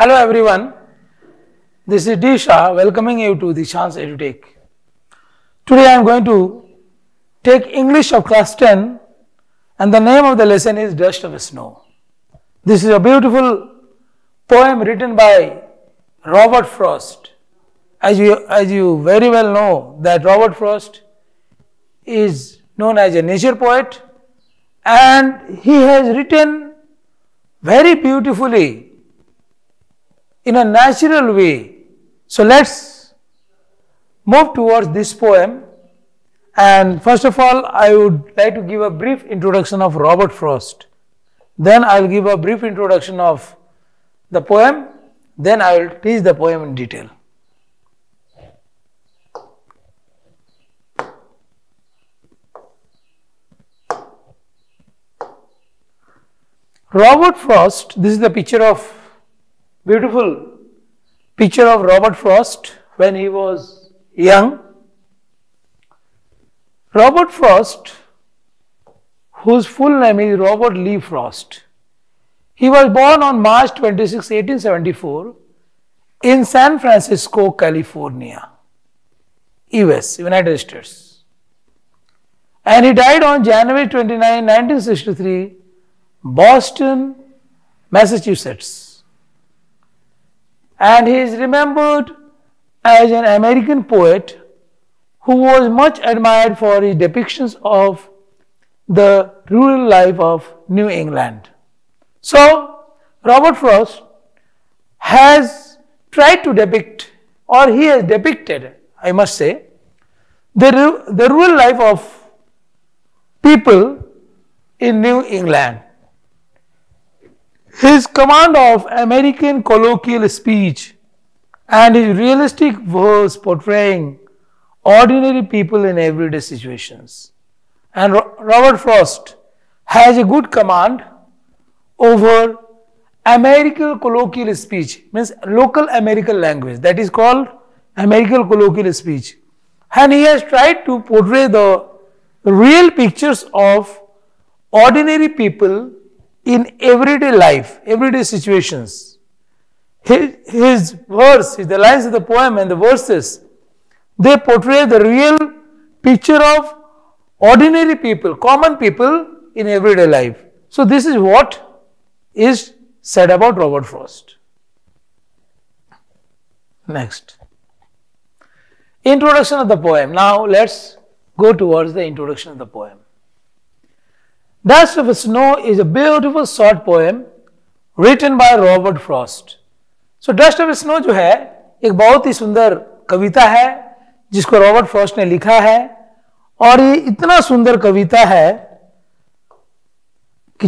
Hello everyone, this is Dikshansh welcoming you to Dikshansh EduTech. Today I am going to take English of class 10 and the name of the lesson is Dust of Snow. This is a beautiful poem written by Robert Frost. As you very well know that Robert Frost is known as a nature poet and he has written very beautifully in a natural way. So let's move towards this poem, and first of all I would like to give a brief introduction of Robert Frost. Then I will give a brief introduction of the poem, then I will teach the poem in detail. Robert Frost, this is the beautiful picture of Robert Frost when he was young. Robert Frost, whose full name is Robert Lee Frost. He was born on March 26, 1874 in San Francisco, California, US, United States. And he died on January 29, 1963, Boston, Massachusetts. And he is remembered as an American poet who was much admired for his depictions of the rural life of New England. So, Robert Frost has tried to depict, or he has depicted, I must say, the rural life of people in New England. His command of American colloquial speech and his realistic verse portraying ordinary people in everyday situations. And Robert Frost has a good command over American colloquial speech, means local American language, that is called American colloquial speech. And he has tried to portray the real pictures of ordinary people in everyday life, everyday situations. His verse, the lines of the poem and the verses, they portray the real picture of ordinary people, common people in everyday life. So this is what is said about Robert Frost. Next. Introduction of the poem. Now let's go towards the introduction of the poem. Dust of Snow is a beautiful short poem written by Robert Frost. So Dust of Snow जो है एक बहुत ही सुंदर कविता है जिसको Robert Frost ने लिखा है, और ये इतना सुंदर कविता है कि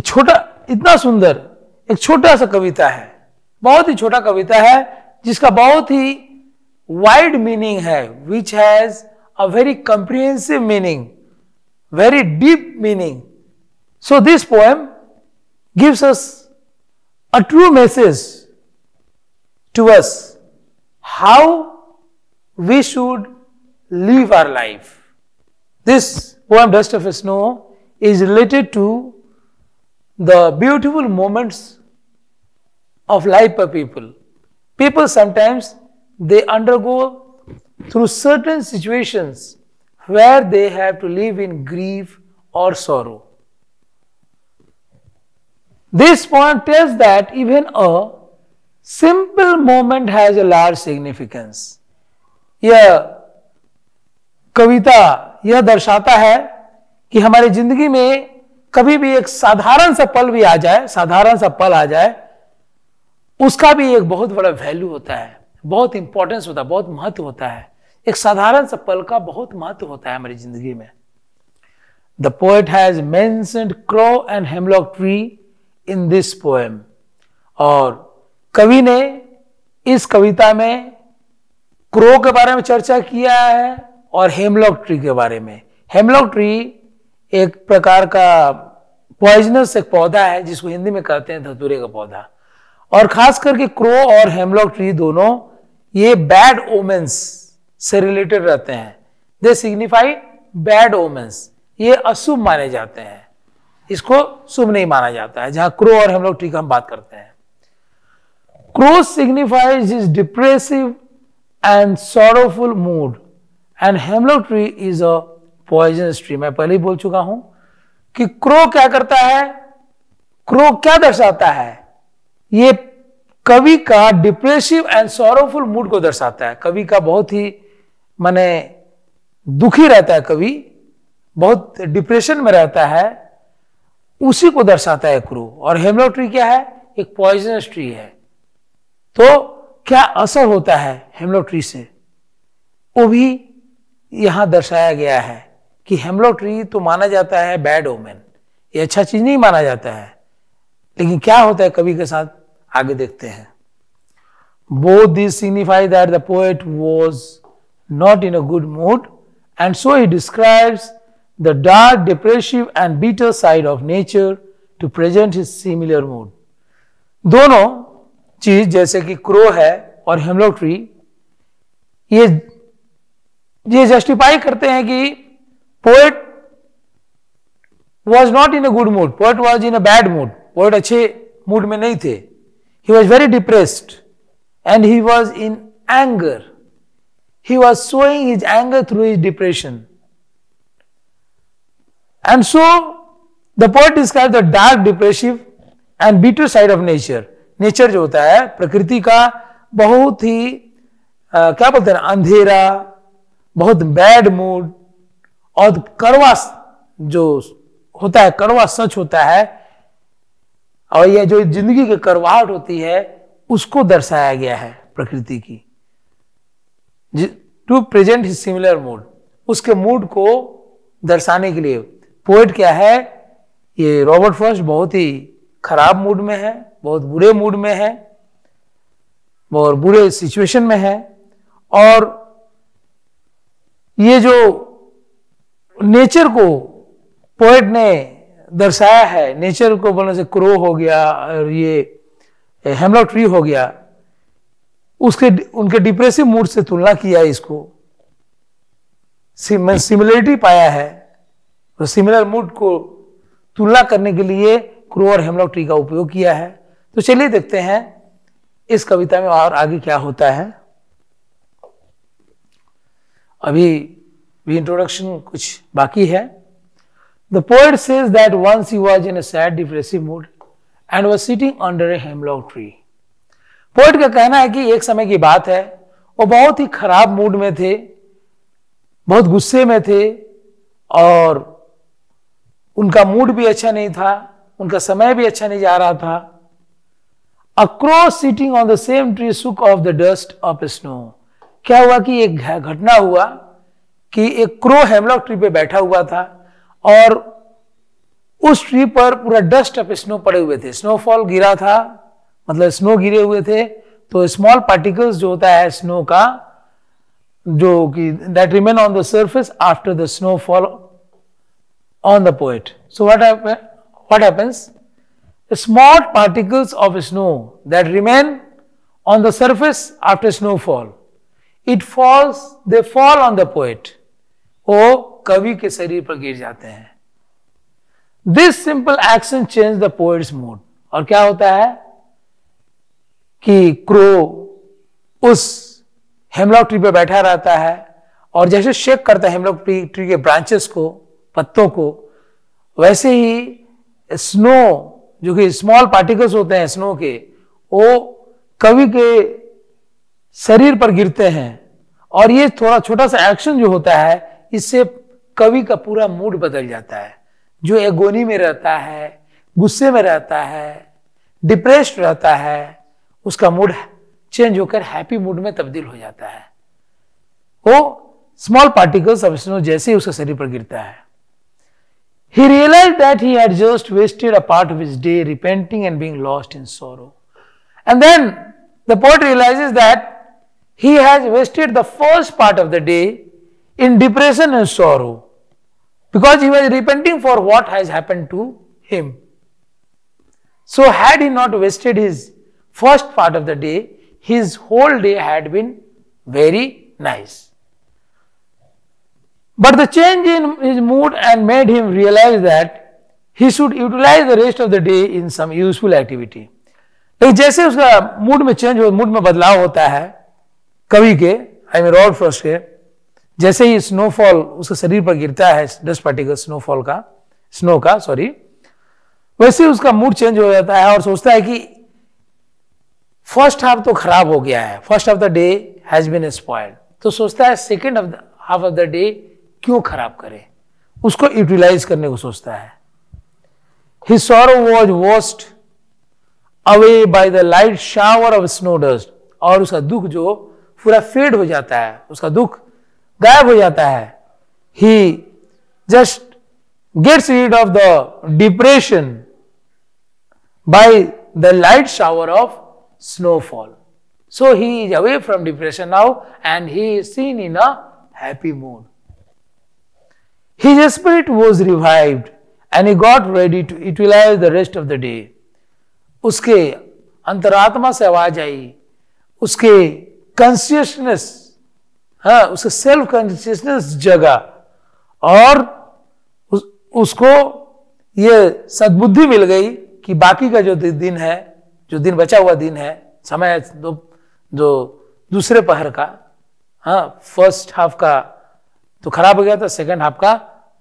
इतना सुंदर एक छोटा सा कविता है, बहुत ही छोटा कविता है जिसका बहुत ही वाइड मीनिंग है, which has a very comprehensive meaning, very deep meaning. So this poem gives us a true message to us how we should live our life. This poem Dust of Snow is related to the beautiful moments of life of people. People sometimes they undergo through certain situations where they have to live in grief or sorrow. This poem tells that even a simple moment has a large significance. यह कविता यह दर्शाता है कि हमारी जिंदगी में कभी भी एक साधारण सा पल भी आ जाए, साधारण सा पल आ जाए, उसका भी एक बहुत बड़ा वैल्यू होता है, बहुत इंपॉर्टेंस होता है, बहुत महत्व होता है. एक साधारण सा पल का बहुत महत्व होता है हमारी जिंदगी में. The poet has mentioned crow and hemlock tree in this poem. और कवि ने इस कविता में क्रो के बारे में चर्चा किया है और हेमलॉक ट्री के बारे में. हेमलॉक ट्री एक प्रकार का पॉइजनस एक पौधा है जिसको हिंदी में कहते हैं धतूरे का पौधा, और खास करके क्रो और हेमलॉक ट्री दोनों ये बैड ओमेंस से रिलेटेड रहते हैं. दे सिग्निफाई बैड ओमेंस, ये अशुभ माने जाते हैं, इसको शुभ नहीं माना जाता है. जहां क्रो और हेमलॉक ट्री की हम बात करते हैं, Crow signifies his depressive and sorrowful mood, and hemlock tree is a poisonous tree. मैं पहले ही बोल चुका हूं कि क्रो क्या करता है, क्रो क्या दर्शाता है, ये कवि का डिप्रेसिव एंड सॉरोफुल मूड को दर्शाता है. कवि का बहुत ही माने दुखी रहता है, कवि बहुत डिप्रेशन में रहता है, उसी को दर्शाता है क्रो. और हेमलॉक ट्री क्या है, एक पॉइजनस ट्री है. तो क्या असर होता है हेमलॉक ट्री से, वो भी यहां दर्शाया गया है कि हेमलॉक ट्री तो माना जाता है बैड ओमेन, ये अच्छा चीज नहीं माना जाता है, लेकिन क्या होता है कवि के साथ आगे देखते हैं. Both this signify that the poet was not in a good mood, and so he describes the dark depressive and bitter side of nature to present his similar mood. दोनों चीज जैसे कि क्रो है और हेमलॉक ट्री, ये justify करते हैं कि poet was not in a good mood, poet was in a bad mood. Poet अच्छे मूड में नहीं थे. He was very depressed and he was in anger. He was showing his anger through his depression. And so the poet describe the dark depressive and bitter side of nature. Nature जो होता है प्रकृति का बहुत ही क्या बोलते हैं, अंधेरा, बहुत बैड मूड, और कड़वा जो होता है, कड़वा सच होता है, और यह जो जिंदगी की कड़वाहट होती है उसको दर्शाया गया है प्रकृति की, to present his similar mood. उसके मूड को दर्शाने के लिए पोएट क्या है, ये रॉबर्ट फर्स्ट बहुत ही खराब मूड में है, बहुत बुरे मूड में है और बुरे सिचुएशन में है. और ये जो नेचर को पोएट ने दर्शाया है, नेचर को बोलने से क्रो हो गया और ये हेमलॉक ट्री हो गया, उसके उनके डिप्रेसिव मूड से तुलना किया है, इसको सिमिलरिटी पाया है. तो सिमिलर मूड को तुलना करने के लिए क्रो और हेमलॉक ट्री का उपयोग किया है. तो चलिए देखते हैं इस कविता में और आगे क्या होता है. अभी भी इंट्रोडक्शन कुछ बाकी है. The poet says that once he was in a sad depressive mood and was sitting under a hemlock tree. Poet का कहना है कि एक समय की बात है, वो बहुत ही खराब मूड में थे, बहुत गुस्से में थे, और उनका मूड भी अच्छा नहीं था, उनका समय भी अच्छा नहीं जा रहा था. A crow sitting on the same tree shook off the dust of snow. क्या हुआ कि एक घटना हुआ कि एक क्रो हेमलॉक ट्री पे बैठा हुआ था और उस ट्री पर पूरा डस्ट ऑफ स्नो पड़े हुए थे. स्नोफॉल गिरा था, मतलब स्नो गिरे हुए थे, तो स्मॉल पार्टिकल्स जो होता है स्नो का, जो कि that remain on the surface after the snowfall on the poet. So what happens? The small particles of snow that remain on the surface after snowfall, they fall on the poet. वो कवि के शरीर पर गिर जाते हैं. This simple action changed the poet's mood. और क्या होता है कि क्रो उस हेमलॉक ट्री पे बैठा रहता है और जैसे शेक करता है हेमलॉक ट्री के ब्रांचेस को, पत्तों को, वैसे ही स्नो जो कि स्मॉल पार्टिकल्स होते हैं स्नो के, वो कवि के शरीर पर गिरते हैं. और ये थोड़ा छोटा सा एक्शन जो होता है, इससे कवि का पूरा मूड बदल जाता है. जो एगोनी में रहता है, गुस्से में रहता है, डिप्रेस्ड रहता है, उसका मूड चेंज होकर हैप्पी मूड में तब्दील हो जाता है. वो स्मॉल पार्टिकल्स ऑफ स्नो जैसे ही उसके शरीर पर गिरता है. He realized that he had just wasted a part of his day repenting and being lost in sorrow. And then the poet realizes that he has wasted the first part of the day in depression and sorrow because he was repenting for what has happened to him. So had he not wasted his first part of the day, his whole day had been very nice. But the change in his mood and made him realize that he should utilize the rest of the day in some useful activity. लेकिन जैसे उसका mood में change हो, mood में बदलाव होता है कवि के, आई मीन रॉबर्ट फ्रॉस्ट के, जैसे ही स्नोफॉल उसके शरीर पर गिरता है, डस्ट पार्टिकल स्नो का सॉरी, वैसे उसका मूड चेंज हो जाता है और सोचता है कि फर्स्ट हाफ तो खराब हो गया है, first of the day has been spoiled, तो सोचता है second half of the day क्यों खराब करे, उसको यूटिलाइज करने को सोचता है। His sorrow was washed away by the light shower of snow dust, और उसका दुख जो पूरा फेड हो जाता है, उसका दुख गायब हो जाता है। He just gets rid of the depression by the light shower of snowfall. So he is away from depression now and he is seen in a happy mood. His spirit was revived and he got ready to utilize the rest of the day. उसके अंतरात्मा से आवाज आई, उसके consciousness, हाँ, उसके self consciousness जगा और उसको ये सद्बुद्धि मिल गई कि बाकी का जो दिन है, जो दिन बचा हुआ दिन है, समय जो दूसरे पहर का, हाँ, फर्स्ट हाफ का तो खराब हो गया था, सेकंड हाफ का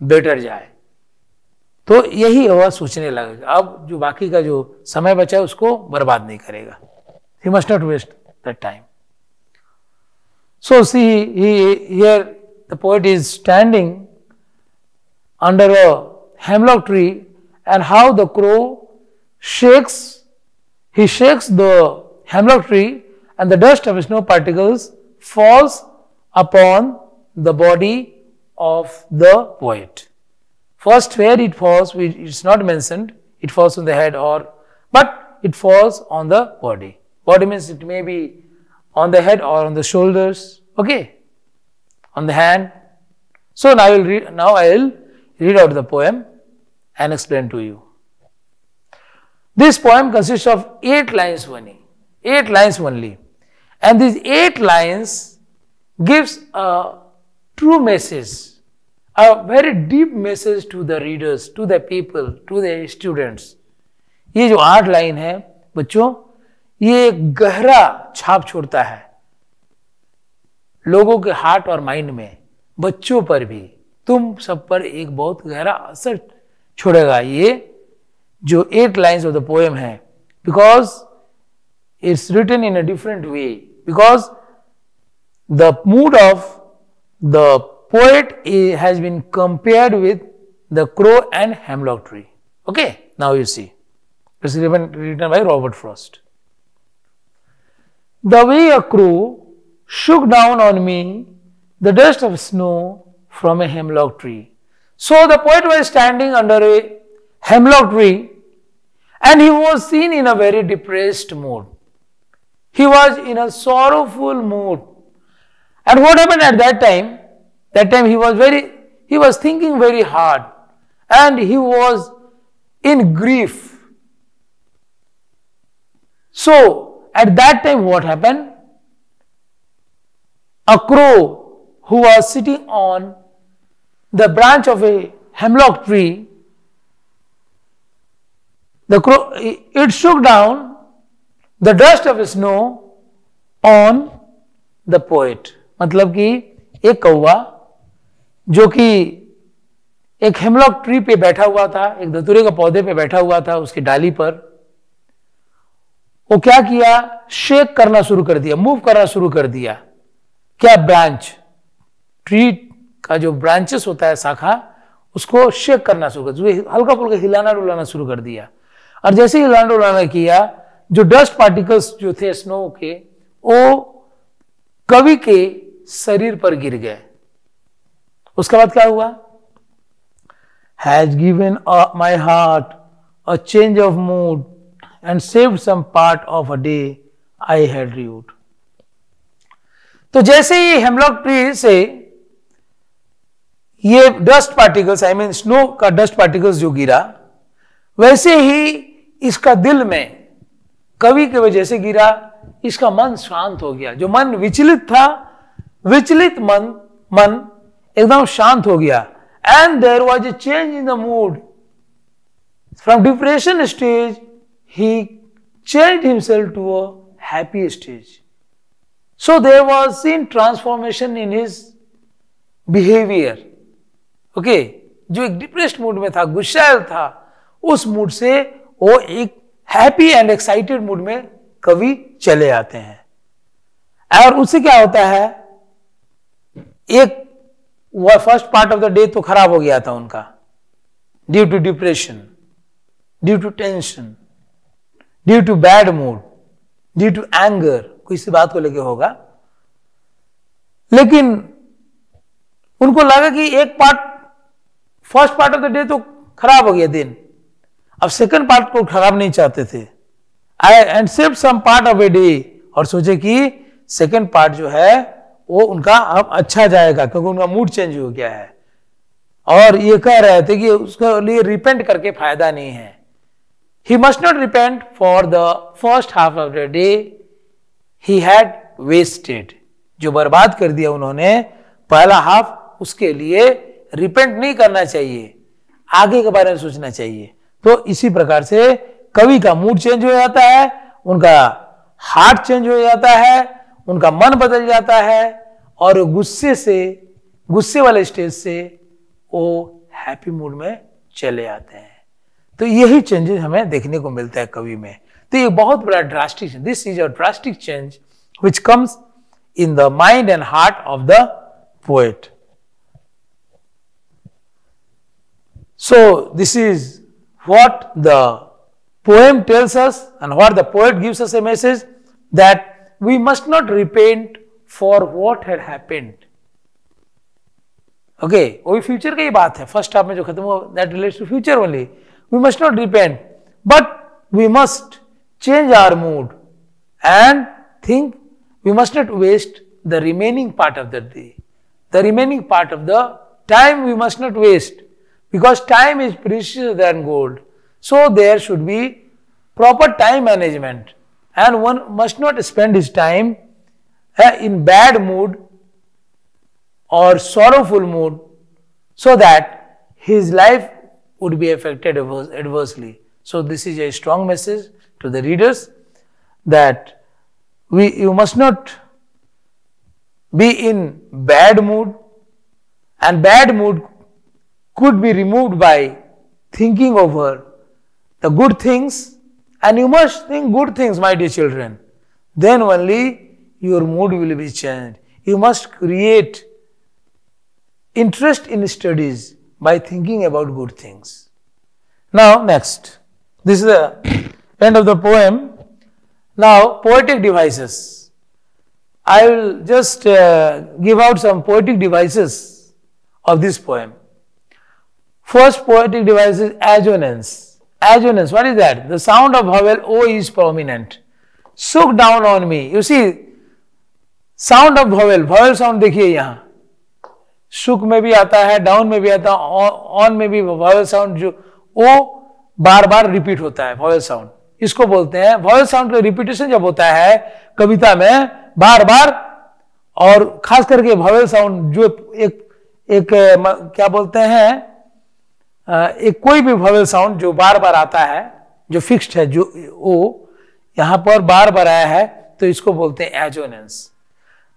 बेटर जाए, तो यही वह सोचने लगेगा, अब जो बाकी का जो समय बचा है उसको बर्बाद नहीं करेगा। He must not waste that time. So see, here the poet is standing under a hemlock tree, and how the crow shakes the hemlock tree and the dust of snow particles falls upon the body of the poet. First, where it falls, it's not mentioned, it falls on the head but it falls on the body. Body means it may be on the head or on the shoulders, okay, on the hand. So now I will read out the poem and explain to you. This poem consists of 8 lines only, and these 8 lines gives a true message, a very deep message to the readers, to the people, to the students. ये जो 8 line है बच्चों, ये गहरा छाप छोड़ता है लोगों के हार्ट और माइंड में, बच्चों पर भी, तुम सब पर एक बहुत गहरा असर छोड़ेगा ये जो 8 लाइन्स ऑफ द पोएम है, because it's written in a different way, because the mood of the poet has been compared with the crow and hemlock tree. Okay, now you see. It's written by Robert Frost. The way a crow shook down on me the dust of snow from a hemlock tree. So the poet was standing under a hemlock tree and he was seen in a very depressed mood. He was in a sorrowful mood. And what happened at that time? That time he was thinking very hard and he was in grief. So at that time what happened? A crow who was sitting on the branch of a hemlock tree, it shook down the dust of snow on the poet. मतलब कि एक कौवा जो कि एक hemlock tree पे बैठा हुआ था, एक धतूरे के पौधे पे बैठा हुआ था, उसकी डाली पर वो क्या किया, शेक करना शुरू कर दिया, मूव करना शुरू कर दिया। क्या, ब्रांच, ट्री का जो ब्रांचेस होता है, शाखा, उसको शेक करना शुरू कर दिया, हल्का फुल्का हिलाना डुलाना शुरू कर दिया। और जैसे ही हिलाना डुलाना किया, जो डस्ट पार्टिकल्स जो थे स्नो के, वो कवि के शरीर पर गिर गए। उसके बाद क्या हुआ? Has given my heart a change of mood and saved some part of a day I had rued. तो जैसे ही हेमलॉक ट्री से ये dust particles, I mean snow का डस्ट पार्टिकल्स जो गिरा, वैसे ही इसका दिल में, कवि के वजह से गिरा, इसका मन शांत हो गया। जो मन विचलित था, विचलित मन एकदम शांत हो गया। And there was a change in the mood. From depression stage, he changed himself to a happy stage. So there was seen transformation in his behavior. Okay, जो एक डिप्रेस्ड मूड में था, गुस्सैल था, उस मूड से वो एक हैप्पी एंड एक्साइटेड मूड में कवि चले आते हैं। और उससे क्या होता है, एक first part of the day तो खराब हो गया था उनका, due to depression, due to tension, due to bad mood, due to anger, किसी बात को लेके होगा। लेकिन उनको लगा कि एक part, first part of the day तो खराब हो गया दिन, अब सेकंड पार्ट को खराब नहीं चाहते थे। And shift some part of a day, और सोचे कि सेकंड पार्ट जो है वो उनका अब अच्छा जाएगा क्योंकि उनका मूड चेंज हो गया है। और ये कह रहे थे कि उसके लिए रिपेंट करके फायदा नहीं है। He must not repent for the first half of the day he had wasted, जो बर्बाद कर दिया उन्होंने पहला हाफ, उसके लिए रिपेंट नहीं करना चाहिए, आगे के बारे में सोचना चाहिए। तो इसी प्रकार से कवि का मूड चेंज हो जाता है, उनका हार्ट चेंज हो जाता है, उनका मन बदल जाता है और गुस्से वाले स्टेज से वो हैप्पी मूड में चले आते हैं। तो यही चेंजेस हमें देखने को मिलता है कवि में। तो ये बहुत बड़ा drastic, this is a drastic change which comes in the mind and heart of the poet. So this is what the poem tells us and what the poet gives us a message, that we must not repent for what had happened. Okay, वही future की बात है, first half में जो खत्म हो, that relates to future only. We must not repent, but we must change our mood and think we must not waste the remaining part of the day. The remaining part of the time we must not waste. Because time is precious than gold. So there should be proper time management. And one must not spend his time in bad mood or sorrowful mood so that his life would be affected adversely. So this is a strong message to the readers that you must not be in bad mood, and bad mood could be removed by thinking over the good things, and you must think good things, my dear children. Then only your mood will be changed. You must create interest in studies by thinking about good things. Now next, this is the end of the poem. Now poetic devices. I will just give out some poetic devices of this poem. First poetic device is assonance. Assonance, what is that? The sound of vowel O is prominent. Shook down on me. You see, sound of vowel, vowel sound देखिए यहाँ, shook में भी आता है, down में भी आता है, on में भी vowel sound, जो O बार बार रिपीट होता है, vowel sound, इसको बोलते हैं vowel sound का रिपीटेशन जब होता है कविता में बार बार, और खास करके vowel sound जो एक क्या बोलते हैं, एक कोई भी वॉवेल साउंड जो बार बार आता है, जो फिक्स्ड है, जो ओ यहां पर बार बार आया है, तो इसको बोलते हैं assonance.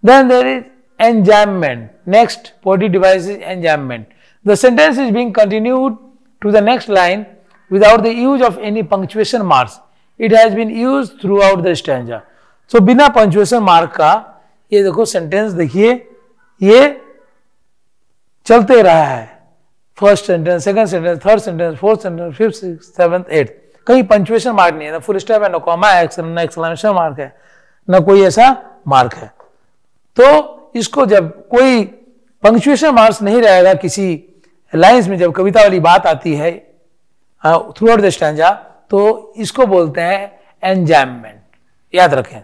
Then there is enjambment. Next poetic device is enjambment. The sentence is being continued to the next line without the use of any punctuation marks. It has been use throughout the stanza. So बिना punctuation mark का ये देखो sentence, देखिए ये चलते रहा है, first sentence, second sentence, third sentence, fourth sentence, fifth, sixth, seventh, eighth, कहीं पंक्चुएशन मार्क नहीं है, ना फुल स्टॉप है, ना कॉमा है, ना एक्सक्लेमेशन मार्क है, ना कोई ऐसा मार्क है। तो इसको जब कोई पंक्चुएशन मार्क्स नहीं रहेगा किसी लाइंस में, जब कविता वाली बात आती है थ्रू आउट द स्टैंजा, तो इसको बोलते हैं एंजाममेंट, याद रखें।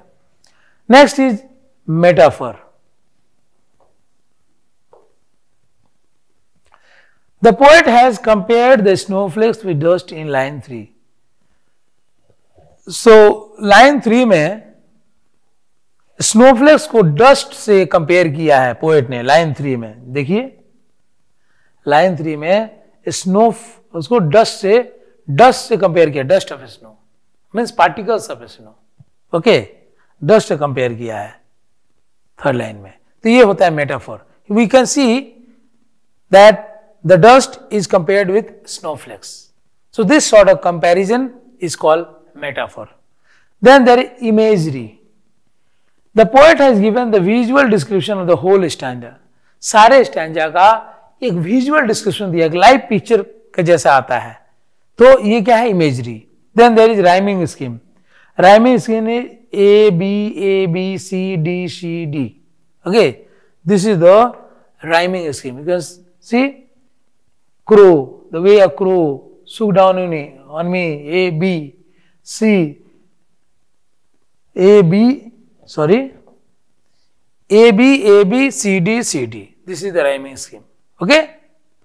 Next is metaphor. The poet has compared the snowflakes with dust in line 3. So line 3 में स्नोफ्लेक्स को डस्ट से कंपेयर किया है पोएट ने। लाइन 3 में देखिए, लाइन 3 में उसको डस्ट से कंपेयर किया, dust of snow. Means particles of snow. Okay, dust compare किया है थर्ड लाइन में. तो ये होता है metaphor. We can see that the dust is compared with snowflakes. So this sort of comparison is called metaphor. Then there is imagery. The poet has given the visual description of the whole stanza. सारे stanza का एक visual description दिया, एक live picture के जैसा आता है. तो ये क्या है? Imagery. Then there is rhyming scheme. Rhyming scheme is A B C D C D. Okay, this is the rhyming scheme. You can see crow, the way a crow swooped down on me, A B C A B C D C D. This is the rhyming scheme, okay,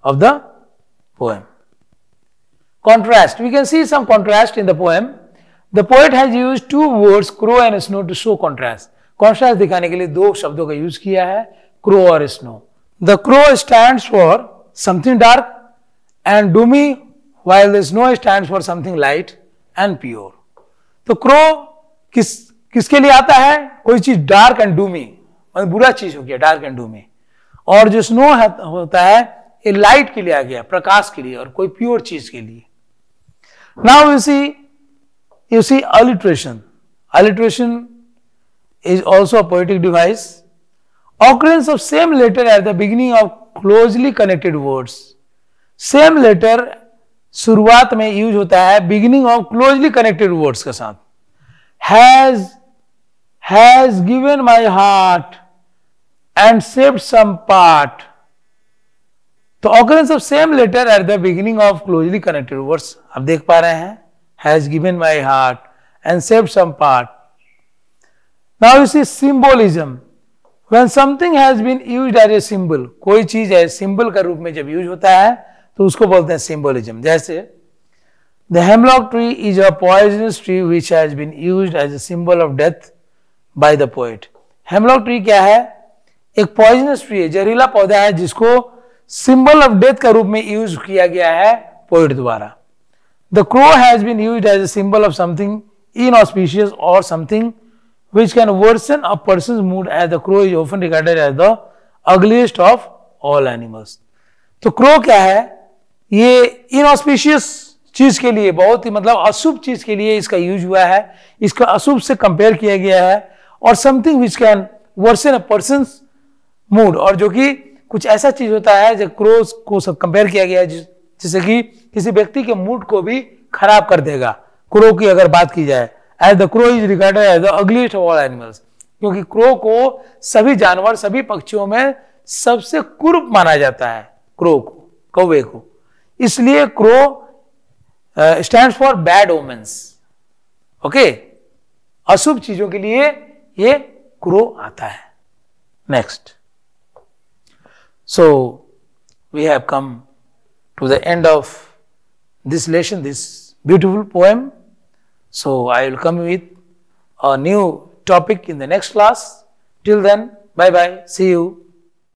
of the poem. Contrast. We can see some contrast in the poem. The poet has used two words, crow and snow, to show contrast. Contrast दिखाने के लिए दो शब्दों का use किया है, crow और snow. The crow stands for something dark and doomy, while the snow stands for something light and pure. तो crow किसके लिए आता है? कोई चीज डार्क एंड डूमी, मतलब बुरा चीज हो गया, डार्क एंड डूमी. और जो स्नो होता है ये लाइट के लिए आ गया, प्रकाश के लिए, और कोई प्योर चीज के लिए. Now you see alliteration. Alliteration is also a poetic device. Occurrence of same letter at the beginning of closely connected words. Same letter शुरुआत में यूज होता है beginning of closely connected words के साथ. Has given my heart and saved some part. तो occurrence of same letter at the beginning of closely connected words आप देख पा रहे हैं. Has given my heart and saved some part. Now you see symbolism. When something has been used as a symbol, कोई चीज है symbol का रूप में जब यूज होता है तो उसको बोलते हैं सिंबोलिज्म. जैसे the hemlock tree is a poisonous tree which has been used as a symbol of death by the poet. Hemlock tree क्या है? एक poisonous tree है, जहरीला पौधा है जिसको सिंबल ऑफ डेथ का रूप में यूज किया गया है पोएट द्वारा. The crow has been used as a symbol of something inauspicious or something which can worsen a person's mood, as the crow is often regarded as the ugliest of all animals. तो crow क्या है? ये inauspicious चीज के लिए, बहुत ही मतलब अशुभ चीज के लिए इसका यूज हुआ है, इसका अशुभ से कंपेयर किया गया है, और something which can worsen a person's mood, और जो कि कुछ ऐसा चीज होता है जो क्रोज को सब कंपेयर किया गया है जैसे कि किसी व्यक्ति के मूड को भी खराब कर देगा. क्रो की अगर बात की जाए, as the crow is regarded as the ugliest of all animals, क्योंकि क्रो को सभी जानवर, सभी पक्षियों में सबसे कुरूप माना जाता है, क्रो को, कौवे को. इसलिए crow stands for bad omens. Okay, अशुभ चीजों के लिए ये क्रो आता है. Next. So we have come to the end of this lesson, this beautiful poem. So I will come with a new topic in the next class. Till then, bye bye, see you.